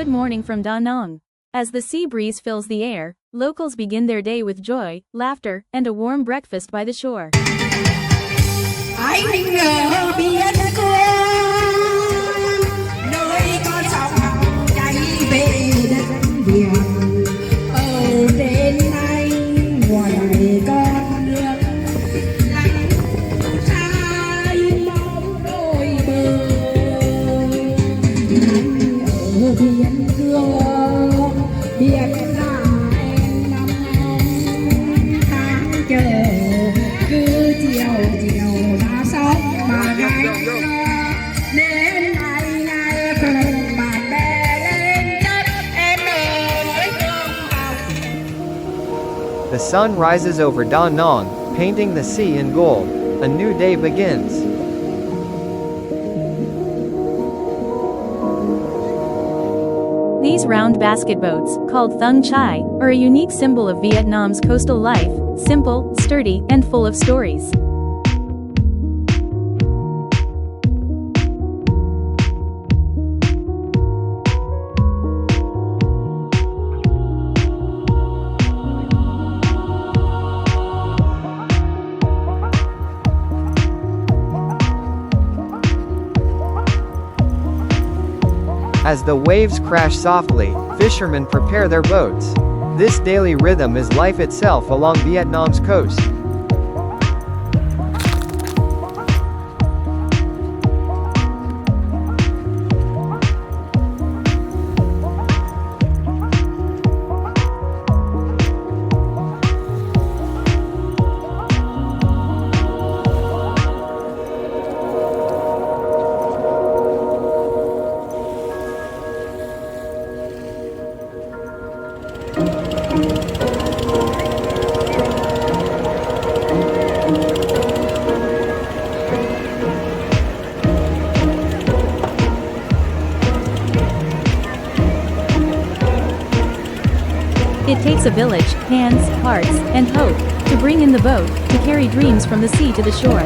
good morning from Danang. As the sea breeze fills the air, locals begin their day with joy, laughter, and a warm breakfast by the shore. Anh ở biển Cương, nơi con sóng chảy về đất liền. Ở bên anh ngoài con nước lặng trai mong đôi bờ. Anh ở biển Cương, biết là em nằm mong tháng chờ cứ chiều chiều đã sóng mà gánh đến ngày ngày cùng bạn bè lên chất em ơi không học. The sun rises over Danang, painting the sea in gold. A new day begins. These round basket boats, called Thúng Chai, are a unique symbol of Vietnam's coastal life, simple, sturdy, and full of stories. As the waves crash softly, fishermen prepare their boats. This daily rhythm is life itself along Vietnam's coast. It takes a village, hands, hearts, and hope, to bring in the boat, to carry dreams from the sea to the shore.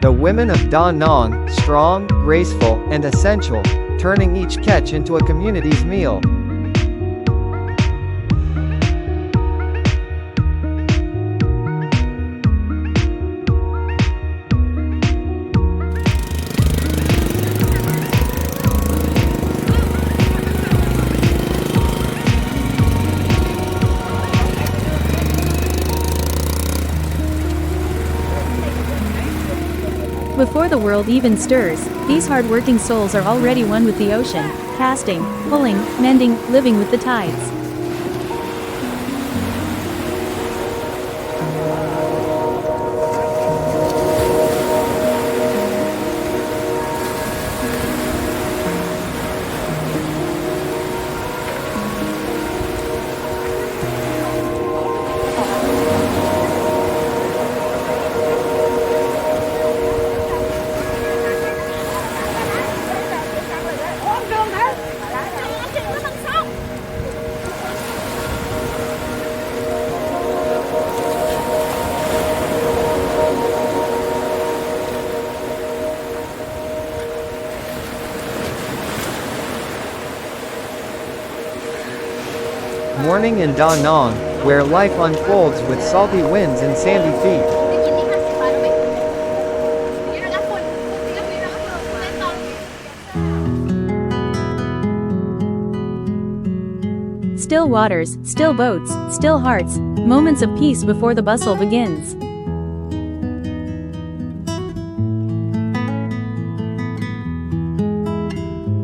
The women of Danang, strong, graceful, and essential, turning each catch into a community's meal. Before the world even stirs, these hard-working souls are already one with the ocean, casting, pulling, mending, living with the tides. Morning in Danang, where life unfolds with salty winds and sandy feet. Still waters, still boats, still hearts, moments of peace before the bustle begins.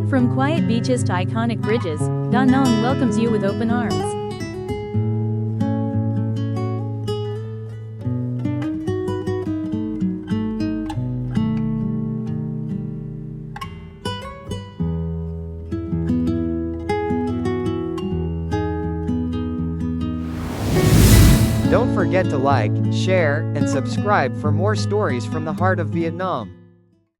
From quiet beaches to iconic bridges, Danang welcomes you with open arms. Don't forget to like, share, and subscribe for more stories from the heart of Vietnam.